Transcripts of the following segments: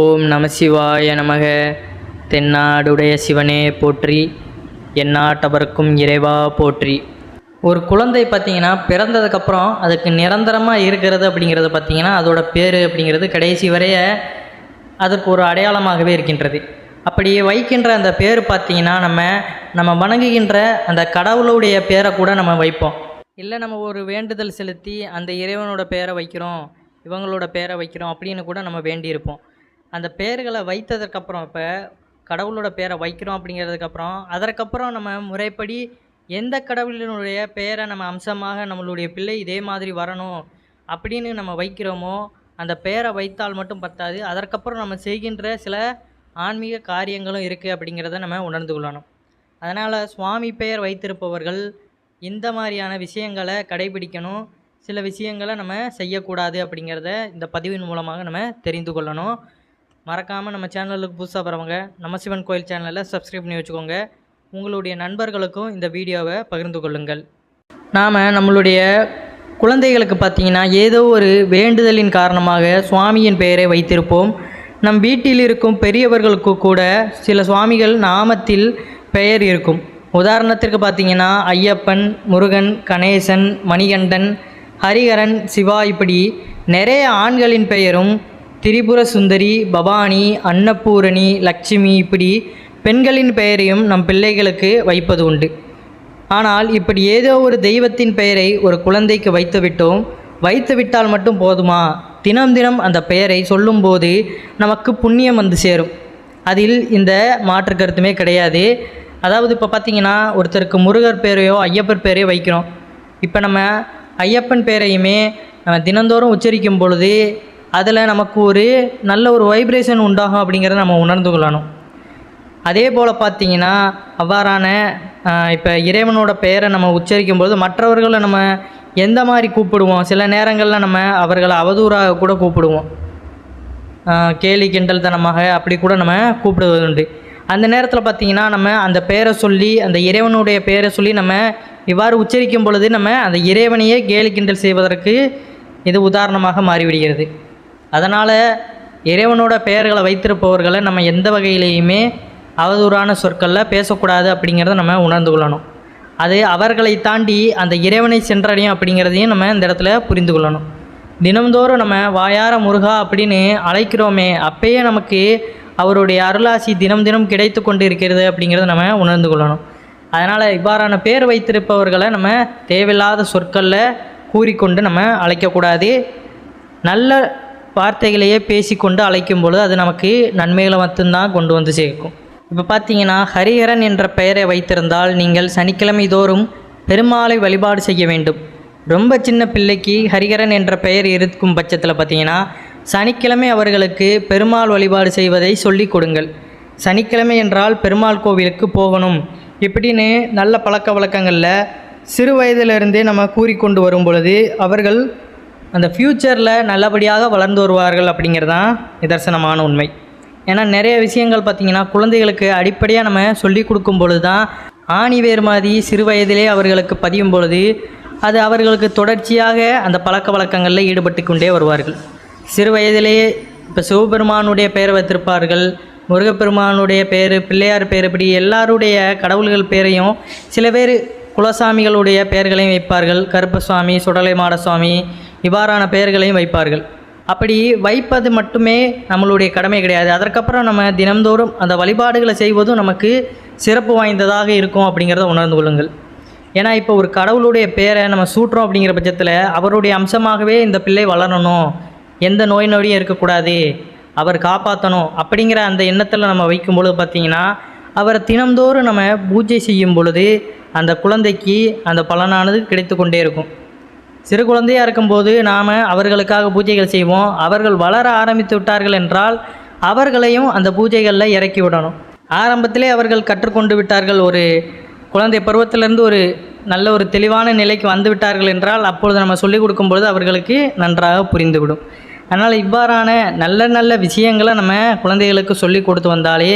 ஓம் நம சிவாய நமக. தென்னாடுடைய சிவனே போற்றி, எந்நாட்டவர்க்கும் இறைவா போற்றி. ஒரு குழந்தை பார்த்திங்கன்னா பிறந்ததுக்கப்புறம் அதுக்கு நிரந்தரமாக இருக்கிறது அப்படிங்கிறது பார்த்திங்கன்னா அதோட பேர் அப்படிங்கிறது கடைசி வரைய அதற்கு ஒரு அடையாளமாகவே இருக்கின்றது. அப்படி வைக்கின்ற அந்த பேர் பார்த்திங்கன்னா நம்ம வணங்குகின்ற அந்த கடவுளுடைய பேரை கூட நம்ம வைப்போம். இல்லை நம்ம ஒரு வேண்டுதல் செலுத்தி அந்த இறைவனோட பேரை வைக்கிறோம், இவங்களோட பேரை வைக்கிறோம் அப்படின்னு கூட நம்ம வேண்டியிருப்போம். அந்த பேர்களை வைத்ததற்கப்புறம் இப்போ கடவுளோட பேரை வைக்கிறோம் அப்படிங்கிறதுக்கப்புறம் அதற்கப்புறம் நம்ம முறைப்படி எந்த கடவுளினுடைய பேரை நம்ம அம்சமாக நம்மளுடைய பிள்ளை இதே மாதிரி வரணும் அப்படின்னு நம்ம வைக்கிறோமோ அந்த பேரை வைத்தால் மட்டும் பத்தாது, அதற்கப்புறம் நம்ம செய்கின்ற சில ஆன்மீக காரியங்களும் இருக்குது அப்படிங்கிறத நம்ம உணர்ந்து கொள்ளணும். அதனால் சுவாமி பெயர் வைத்திருப்பவர்கள் இந்த மாதிரியான விஷயங்களை கடைபிடிக்கணும், சில விஷயங்களை நம்ம செய்யக்கூடாது அப்படிங்கிறத இந்த பதிவின் மூலமாக நம்ம தெரிந்து கொள்ளணும். மறக்காமல் நம்ம சேனலுக்கு புதுசாக வரவங்க நம்ம சிவன் கோயில் சேனலில் சப்ஸ்கிரைப் பண்ணி வச்சுக்கோங்க. உங்களுடைய நண்பர்களுக்கும் இந்த வீடியோவை பகிர்ந்து கொள்ளுங்கள். நாம் நம்மளுடைய குழந்தைகளுக்கு பார்த்திங்கன்னா ஏதோ ஒரு வேண்டுதலின் காரணமாக சுவாமியின் பெயரை வைத்திருப்போம். நம் வீட்டில் இருக்கும் பெரியவர்களுக்கு கூட சில சுவாமிகள் நாமத்தில் பெயர் இருக்கும். உதாரணத்திற்கு பார்த்திங்கன்னா ஐயப்பன், முருகன், கணேசன், மணிகண்டன், ஹரிஹரன், சிவா, இப்படி நிறைய ஆண்களின் பெயரும் திரிபுர சுந்தரி, பவானி, அன்னபூரணி, லட்சுமி, இப்படி பெண்களின் பெயரையும் நம் பிள்ளைகளுக்கு வைப்பது உண்டு. ஆனால் இப்படி ஏதோ ஒரு தெய்வத்தின் பெயரை ஒரு குழந்தைக்கு வைத்துவிட்டால் மட்டும் போதுமா? தினம் தினம் அந்த பெயரை சொல்லும்போது நமக்கு புண்ணியம் வந்து சேரும். அதில் இந்த மாற்று கருத்துமே கிடையாது. அதாவது இப்போ பார்த்திங்கன்னா ஒருத்தருக்கு முருகர் பேரையோ ஐயப்பர் பேரையோ வைக்கிறோம். இப்போ நம்ம ஐயப்பன் பேரையுமே நம்ம தினந்தோறும் உச்சரிக்கும் பொழுது அதில் நமக்கு ஒரு நல்ல ஒரு வைப்ரேஷன் உண்டாகும் அப்படிங்கிறத நம்ம உணர்ந்து கொள்ளணும். அதே போல் பார்த்திங்கன்னா அவ்வாறான இப்போ இறைவனோட பெயரை நம்ம உச்சரிக்கும்போது மற்றவர்களை நம்ம எந்த மாதிரி கூப்பிடுவோம், சில நேரங்களில் நம்ம அவர்களை அவதூறாக கூட கூப்பிடுவோம், கேலி கிண்டல் தனமாக அப்படி கூட நம்ம கூப்பிடுவது உண்டு. அந்த நேரத்தில் பார்த்திங்கன்னா நம்ம அந்த பெயரை சொல்லி, அந்த இறைவனுடைய பெயரை சொல்லி நம்ம இவ்வாறு உச்சரிக்கும் பொழுது நம்ம அந்த இறைவனையே கேலி கிண்டல் செய்வதற்கு இது உதாரணமாக மாறிவிடுகிறது. அதனால் இறைவனோட பெயர்களை வைத்திருப்பவர்களை நம்ம எந்த வகையிலையுமே அவதூறான சொற்களில் பேசக்கூடாது அப்படிங்கிறத நம்ம உணர்ந்து கொள்ளணும். அது அவர்களை தாண்டி அந்த இறைவனை சென்றடையும் அப்படிங்கிறதையும் நம்ம இந்த இடத்துல புரிந்து கொள்ளணும். தினம்தோறும் நம்ம வாயார முருகா அப்படின்னு அழைக்கிறோமே, அப்பயே நமக்கு அவருடைய அருளாசி தினம் தினம் கிடைத்து கொண்டு இருக்கிறது அப்படிங்கிறத நம்ம உணர்ந்து கொள்ளணும். அதனால் இவ்வாறான பேர் வைத்திருப்பவர்களை நம்ம தேவையில்லாத சொற்களில் கூறிக்கொண்டு நம்ம அழைக்கக்கூடாது. நல்ல வார்த்தைகளையே பேசிக்கொண்டு அழைக்கும் பொழுது அது நமக்கு நன்மைகளை மட்டும்தான் கொண்டு வந்து சேர்க்கும். இப்போ பார்த்தீங்கன்னா ஹரிஹரன் என்ற பெயரை வைத்திருந்தால் நீங்கள் சனிக்கிழமை தோறும் பெருமாளை வழிபாடு செய்ய வேண்டும். ரொம்ப சின்ன பிள்ளைக்கு ஹரிஹரன் என்ற பெயர் இருக்கும் பட்சத்தில் பார்த்தீங்கன்னா சனிக்கிழமை அவர்களுக்கு பெருமாள் வழிபாடு செய்வதை சொல்லி கொடுங்கள். சனிக்கிழமை என்றால் பெருமாள் கோவிலுக்கு போகணும் இப்படின்னு நல்ல பழக்க வழக்கங்களில் சிறு வயதிலிருந்தே நம்ம கூறிக்கொண்டு வரும் பொழுது அவர்கள் அந்த ஃப்யூச்சரில் நல்லபடியாக வளர்ந்து வருவார்கள் அப்படிங்கிறது தான் நிதர்சனமான உண்மை. ஏன்னா நிறைய விஷயங்கள் பார்த்திங்கன்னா குழந்தைகளுக்கு அடிப்படையாக நம்ம சொல்லி கொடுக்கும் பொழுது தான் ஆணிவேர் மாதிரி சிறு வயதிலே அவர்களுக்கு பதியும் பொழுது அது அவர்களுக்கு தொடர்ச்சியாக அந்த பழக்க வழக்கங்களில் ஈடுபட்டு கொண்டே வருவார்கள். சிறு வயதிலேயே இப்போ சிவபெருமானுடைய பெயர் வைத்திருப்பார்கள், முருகப்பெருமானுடைய பேர், பிள்ளையார் பேர், இப்படி எல்லாருடைய கடவுள்கள் பேரையும் சில பேர் குலசாமிகளுடைய பெயர்களையும் வைப்பார்கள். கருப்பசுவாமி, சுடலை மாடசுவாமி இவ்வாறான பெயர்களையும் வைப்பார்கள். அப்படி வைப்பது மட்டுமே நம்மளுடைய கடமை கிடையாது. அதற்கப்புறம் நம்ம தினந்தோறும் அந்த வழிபாடுகளை செய்வதும் நமக்கு சிறப்பு வாய்ந்ததாக இருக்கும் அப்படிங்கிறத உணர்ந்து கொள்ளுங்கள். ஏன்னா இப்போ ஒரு கடவுளுடைய பேரை நம்ம சூட்டுறோம் அப்படிங்கிற பட்சத்தில் அவருடைய அம்சமாகவே இந்த பிள்ளை வளரணும், எந்த நோய் நொடியும் இருக்கக்கூடாது, அவர் காப்பாற்றணும் அப்படிங்கிற அந்த எண்ணத்தில் நம்ம வைக்கும் பொழுது பார்த்திங்கன்னா அவரை தினந்தோறும் நம்ம பூஜை செய்யும் பொழுது அந்த குழந்தைக்கு அந்த பலனானது கிடைத்து கொண்டே இருக்கும். சிறு குழந்தையாக இருக்கும்போது நாம் அவர்களுக்காக பூஜைகள் செய்வோம். அவர்கள் வளர ஆரம்பித்து விட்டார்கள் என்றால் அவர்களையும் அந்த பூஜைகளில் இறக்கி விடணும். ஆரம்பத்திலே அவர்கள் கற்றுக்கொண்டு விட்டார்கள், ஒரு குழந்தை பருவத்திலிருந்து ஒரு நல்ல ஒரு தெளிவான நிலைக்கு வந்து விட்டார்கள் என்றால் அப்பொழுது நம்ம சொல்லிக் கொடுக்கும்பொழுது அவர்களுக்கு நன்றாக புரிந்துவிடும். அதனால் இவ்வாறான நல்ல நல்ல விஷயங்களை நம்ம குழந்தைகளுக்கு சொல்லி கொடுத்து வந்தாலே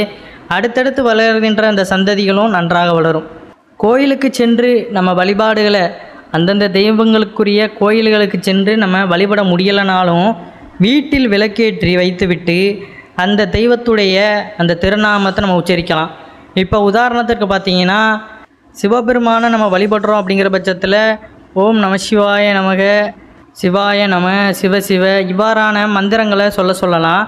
அடுத்தடுத்து வளர்கின்ற அந்த சந்ததிகளும் நன்றாக வளரும். கோயிலுக்கு சென்று நம்ம வழிபாடுகளை அந்தந்த தெய்வங்களுக்குரிய கோயில்களுக்கு சென்று நம்ம வழிபட முடியலைனாலும் வீட்டில் விளக்கேற்றி வைத்துவிட்டு அந்த தெய்வத்துடைய அந்த திருநாமத்தை நம்ம உச்சரிக்கலாம். இப்போ உதாரணத்துக்கு பார்த்தீங்கன்னா, சிவபெருமானை நம்ம வழிபடுறோம் அப்படிங்கிற பட்சத்தில் ஓம் நம சிவாய நமக, சிவாய நம, சிவ சிவ இவ்வாறான மந்திரங்களை சொல்லலாம்.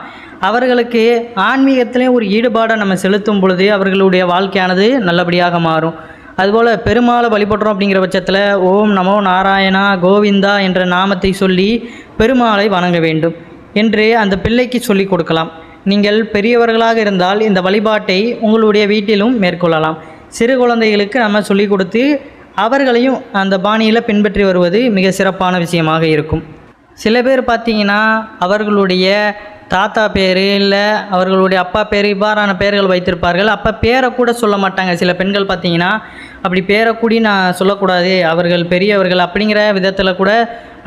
அவர்களுக்கு ஆன்மீகத்திலே ஒரு ஈடுபாடை நம்ம செலுத்தும் பொழுது அவர்களுடைய வாழ்க்கையானது நல்லபடியாக மாறும். அதுபோல் பெருமாளை வழிபடுறோம் அப்படிங்கிற பட்சத்தில் ஓம் நமோ நாராயணா கோவிந்தா என்ற நாமத்தை சொல்லி பெருமாளை வணங்க வேண்டும் என்று அந்த பிள்ளைக்கு சொல்லி கொடுக்கலாம். நீங்கள் பெரியவர்களாக இருந்தால் இந்த வழிபாட்டை உங்களுடைய வீட்டிலும் மேற்கொள்ளலாம். சிறு குழந்தைகளுக்கு நம்ம சொல்லிக் கொடுத்து அவர்களையும் அந்த பாணியில் பின்பற்றி வருவது மிக சிறப்பான விஷயமாக இருக்கும். சில பேர் பார்த்திங்கன்னா அவர்களுடைய தாத்தா பேர் இல்லை அவர்களுடைய அப்பா பேர் இவ்வாறான பெயர்கள் வைத்திருப்பார்கள். அப்போ பேரை கூட சொல்ல மாட்டாங்க. சில பெண்கள் பார்த்திங்கன்னா அப்படி பேரை கூடி நான் சொல்லக்கூடாது, அவர்கள் பெரியவர்கள் அப்படிங்கிற விதத்தில் கூட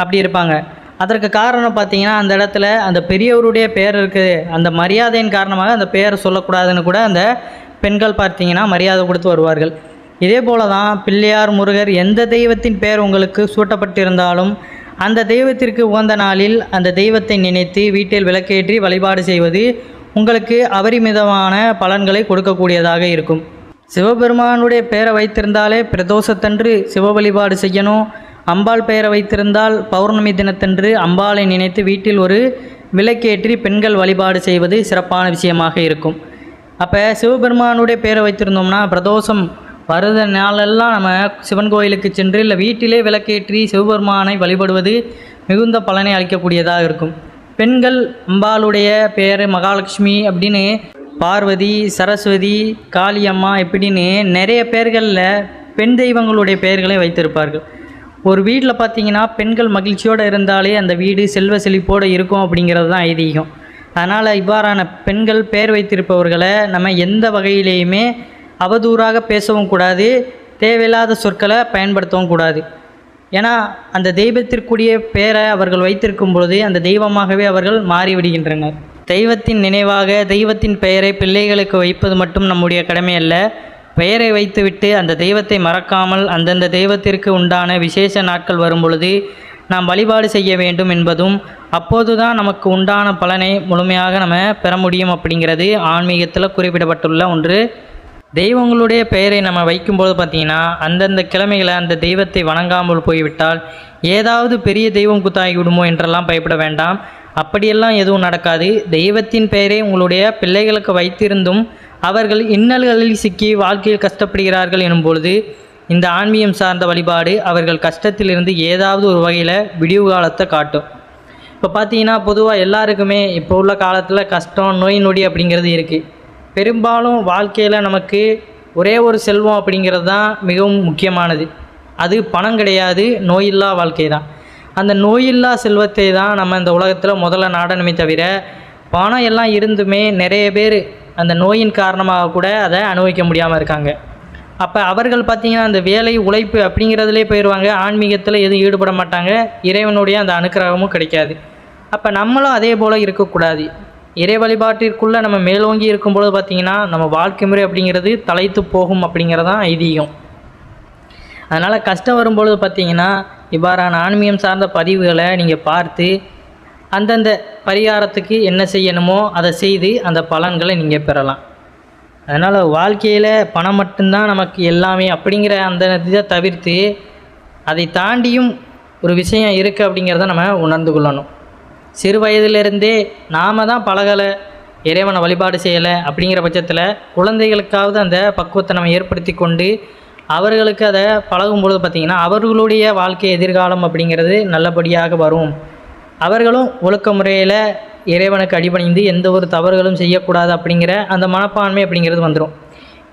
அப்படி இருப்பாங்க. அதற்கு காரணம் பார்த்திங்கன்னா அந்த இடத்துல அந்த பெரியவருடைய பெயர் இருக்குது, அந்த மரியாதையின் காரணமாக அந்த பெயரை சொல்லக்கூடாதுன்னு கூட அந்த பெண்கள் பார்த்திங்கன்னா மரியாதை கொடுத்து வருவார்கள். இதே போல தான் பிள்ளையார், முருகர் எந்த தெய்வத்தின் பெயர் உங்களுக்கு சூட்டப்பட்டிருந்தாலும் அந்த தெய்வத்திற்கு உகந்த நாளில் அந்த தெய்வத்தை நினைத்து வீட்டில் விளக்கேற்றி வழிபாடு செய்வது உங்களுக்கு அபரிமிதமான பலன்களை கொடுக்கக்கூடியதாக இருக்கும். சிவபெருமானுடைய பெயரை வைத்திருந்தாலே பிரதோஷத்தன்று சிவ வழிபாடு செய்யணும். அம்பாள் பெயரை வைத்திருந்தால் பௌர்ணமி தினத்தன்று அம்பாளை நினைத்து வீட்டில் ஒரு விளக்கேற்றி பெண்கள் வழிபாடு செய்வது சிறப்பான விஷயமாக இருக்கும். அப்போ சிவபெருமானுடைய பெயரை வைத்திருந்தோம்னா பிரதோஷம் வருத நாளெல்லாம் நம்ம சிவன் கோயிலுக்கு சென்று இல்லை வீட்டிலே விளக்கேற்றி சிவபெருமானை வழிபடுவது மிகுந்த பலனை அளிக்கக்கூடியதாக இருக்கும். பெண்கள் அம்பாளுடைய பெயர் மகாலட்சுமி அப்படின்னு, பார்வதி, சரஸ்வதி, காளியம்மா இப்படின்னு நிறைய பெயர்களில் பெண் தெய்வங்களுடைய பெயர்களை வைத்திருப்பார்கள். ஒரு வீட்டில் பார்த்திங்கன்னா பெண்கள் மகிழ்ச்சியோடு இருந்தாலே அந்த வீடு செல்வ செழிப்போடு இருக்கும் அப்படிங்கிறது தான் ஐதீகம். அதனால் இவ்வாறான பெண்கள் பெயர் வைத்திருப்பவர்களை நம்ம எந்த வகையிலேயுமே அவதூறாக பேசவும் கூடாது, தேவையில்லாத சொற்களை பயன்படுத்தவும் கூடாது. ஏன்னா அந்த தெய்வத்திற்குரிய பெயரை அவர்கள் வைத்திருக்கும் பொழுது அந்த தெய்வமாகவே அவர்கள் மாறிவிடுகின்றனர். தெய்வத்தின் நினைவாக தெய்வத்தின் பெயரை பிள்ளைகளுக்கு வைப்பது மட்டும் நம்முடைய கடமை அல்ல. பெயரை வைத்துவிட்டு அந்த தெய்வத்தை மறக்காமல் அந்தந்த தெய்வத்திற்கு உண்டான விசேஷ நாட்கள் வரும் பொழுது நாம் வழிபாடு செய்ய வேண்டும் என்பதும், அப்போது தான் நமக்கு உண்டான பலனை முழுமையாக நம்ம பெற முடியும் அப்படிங்கிறது ஆன்மீகத்தில் குறிப்பிடப்பட்டுள்ள ஒன்று. தெய்வங்களுடைய பெயரை நம்ம வைக்கும்போது பார்த்திங்கன்னா அந்தந்த கிழமைகளை அந்த தெய்வத்தை வணங்காமல் போய்விட்டால் ஏதாவது பெரிய தெய்வம் குத்தாகி விடுமோ என்றெல்லாம் பயப்பட வேண்டாம். அப்படியெல்லாம் எதுவும் நடக்காது. தெய்வத்தின் பெயரை உங்களுடைய பிள்ளைகளுக்கு வைத்திருந்தும் அவர்கள் இன்னல்களில் சிக்கி வாழ்க்கையில் கஷ்டப்படுகிறார்கள் எனும் பொழுது இந்த ஆன்மீகம் சார்ந்த வழிபாடு அவர்கள் கஷ்டத்திலிருந்து ஏதாவது ஒரு வகையில் விடிவு காலத்தை காட்டும். இப்போ பார்த்தீங்கன்னா பொதுவாக எல்லாருக்குமே இப்போ உள்ள காலத்தில் கஷ்டம், நோய் நொடி அப்படிங்கிறது இருக்குது. பெரும்பாலும் வாழ்க்கையில் நமக்கு ஒரே ஒரு செல்வம் அப்படிங்கிறது தான் மிகவும் முக்கியமானது. அது பணம் கிடையாது, நோயில்லா வாழ்க்கை தான். அந்த நோயில்லா செல்வத்தை தான் நம்ம இந்த உலகத்தில் முதல்ல நாடணுமே தவிர, பணம் எல்லாம் இருந்துமே நிறைய பேர் அந்த நோயின் காரணமாக கூட அதை அனுபவிக்க முடியாமல் இருக்காங்க. அப்போ அவர்கள் பார்த்திங்கன்னா அந்த வேலை உழைப்பு அப்படிங்கிறதுலே போயிடுவாங்க. ஆன்மீகத்தில் எதுவும் ஈடுபட மாட்டாங்க. இறைவனுடைய அந்த அனுக்கிரகமும் கிடைக்காது. அப்போ நம்மளும் அதே போல் இருக்கக்கூடாது. இறை வழிபாட்டிற்குள்ளே நம்ம மேலோங்கி இருக்கும்பொழுது பார்த்திங்கன்னா நம்ம வாழ்க்கை முறை அப்படிங்கிறது தலைத்து போகும் அப்படிங்கிறதான் ஐதீகம். அதனால் கஷ்டம் வரும்பொழுது பார்த்திங்கன்னா இவ்வாறான ஆன்மீகம் சார்ந்த பதிவுகளை நீங்கள் பார்த்து அந்தந்த பரிகாரத்துக்கு என்ன செய்யணுமோ அதை செய்து அந்த பலன்களை நீங்கள் பெறலாம். அதனால் வாழ்க்கையில் பணம் மட்டும்தான் நமக்கு எல்லாமே அப்படிங்கிற அந்த இதை தவிர்த்து அதை தாண்டியும் ஒரு விஷயம் இருக்குது அப்படிங்கிறத நம்ம உணர்ந்து கொள்ளணும். சிறு வயதிலிருந்தே நாம் தான் பழகலை, இறைவனை வழிபாடு செய்யலை அப்படிங்கிற பட்சத்தில் குழந்தைகளுக்காவது அந்த பக்குவத்தை நம்ம ஏற்படுத்தி கொண்டு அவர்களுக்கு அதை பழகும்பொழுது பார்த்திங்கன்னா அவர்களுடைய வாழ்க்கை எதிர்காலம் அப்படிங்கிறது நல்லபடியாக வரும். அவர்களும் ஒழுக்க முறையில் இறைவனுக்கு அடிபணிந்து எந்த ஒரு தவறுகளும் செய்யக்கூடாது அப்படிங்கிற அந்த மனப்பான்மை அப்படிங்கிறது வந்துடும்.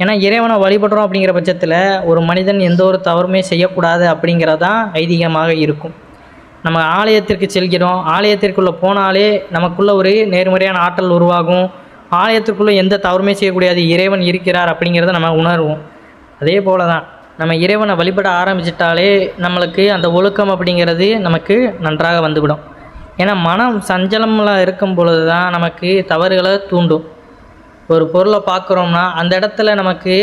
ஏன்னா இறைவனை வழிபடுறோம் அப்படிங்கிற பட்சத்தில் ஒரு மனிதன் எந்த ஒரு தவறுமே செய்யக்கூடாது அப்படிங்கிறது தான் ஐதீகமாக இருக்கும். நம்ம ஆலயத்திற்கு செல்கிறோம், ஆலயத்திற்குள்ளே போனாலே நமக்குள்ளே ஒரு நேர்மறையான ஆற்றல் உருவாகும். ஆலயத்திற்குள்ளே எந்த தவறுமே செய்யக்கூடாது, இறைவன் இருக்கிறார் அப்படிங்கிறத நம்ம உணர்வோம். அதே போல தான் நம்ம இறைவனை வழிபட ஆரம்பிச்சிட்டாலே நம்மளுக்கு அந்த ஒழுக்கம் அப்படிங்கிறது நமக்கு நன்றாக வந்துவிடும். ஏன்னா மனம் சஞ்சலமாக இருக்கும் பொழுது தான் நமக்கு தவறுகளை தூண்டும். ஒரு பொருளை பார்க்குறோம்னா அந்த இடத்துல நமக்கு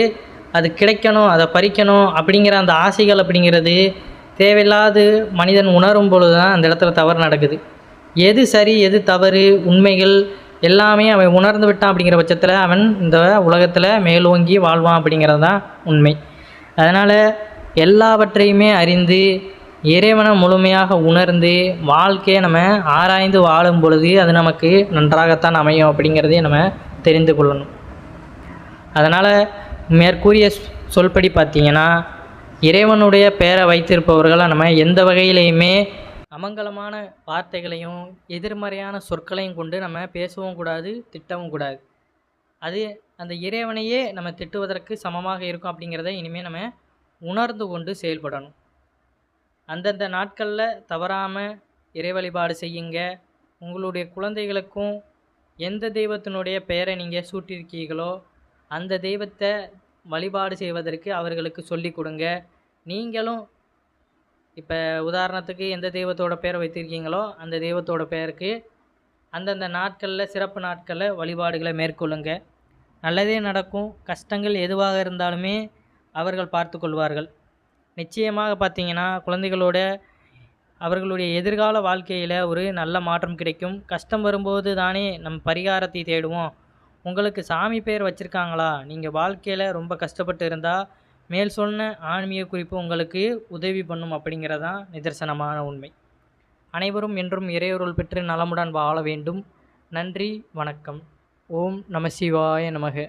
அது கிடைக்கணும், அதை பறிக்கணும் அப்படிங்கிற அந்த ஆசைகள் அப்படிங்கிறது தேவையில்லாது மனிதன் உணரும் பொழுது தான் அந்த இடத்துல தவறு நடக்குது. எது சரி எது தவறு, உண்மைகள் எல்லாமே அவன் உணர்ந்து விட்டான் அப்படிங்கிற பட்சத்தில் அவன் இந்த உலகத்தில் மேலோங்கி வாழ்வான் அப்படிங்கிறது தான் உண்மை. அதனால் எல்லாவற்றையுமே அறிந்து இறைவனை முழுமையாக உணர்ந்து வாழ்க்கையை நம்ம ஆராய்ந்து வாழும் பொழுது அது நமக்கு நன்றாகத்தான் அமையும் அப்படிங்கிறதையும் நம்ம தெரிந்து கொள்ளணும். அதனால் மேற்கூறிய சொல்படி பார்த்திங்கன்னா இறைவனுடைய பெயரை வைத்திருப்பவர்களை நம்ம எந்த வகையிலையுமே அமங்கலமான வார்த்தைகளையும் எதிர்மறையான சொற்களையும் கொண்டு நம்ம பேசவும் கூடாது, திட்டவும் கூடாது. அது அந்த இறைவனையே நம்ம திட்டுவதற்கு சமமாக இருக்கும் அப்படிங்கிறத இனிமேல் நம்ம உணர்ந்து கொண்டு செயல்படணும். அந்தந்த நாட்களில் தவறாமல் இறை வழிபாடு செய்யுங்க. உங்களுடைய குழந்தைகளுக்கும் எந்த தெய்வத்தினுடைய பெயரை நீங்கள் சூட்டியிருக்கீங்களோ அந்த தெய்வத்தை வழிபாடு செய்வதற்கு அவர்களுக்கு சொல்லி கொடுங்க. நீங்களும் இப்போ உதாரணத்துக்கு எந்த தெய்வத்தோட பெயரை வைத்திருக்கீங்களோ அந்த தெய்வத்தோட பெயருக்கு அந்தந்த நாட்களில் சிறப்பு நாட்களில் வழிபாடுகளை மேற்கொள்ளுங்க. நல்லதே நடக்கும். கஷ்டங்கள் எதுவாக இருந்தாலுமே அவர்கள் பார்த்து கொள்வார்கள். நிச்சயமாக பார்த்திங்கன்னா குழந்தைகளோட அவர்களுடைய எதிர்கால வாழ்க்கையில் ஒரு நல்ல மாற்றம் கிடைக்கும். கஷ்டம் வரும்போது தானே நம்ம பரிகாரத்தை தேடுவோம். உங்களுக்கு சாமி பேர் வச்சுருக்காங்களா? நீங்கள் வாழ்க்கையில் ரொம்ப கஷ்டப்பட்டு இருந்தால் மேல் சொன்ன ஆன்மீக குறிப்பு உங்களுக்கு உதவி பண்ணும் அப்படிங்கிறதான் நிதர்சனமான உண்மை. அனைவரும் என்றும் இறையருள் பெற்று நலமுடன் வாழ வேண்டும். நன்றி, வணக்கம். ஓம் நம சிவாய நமக.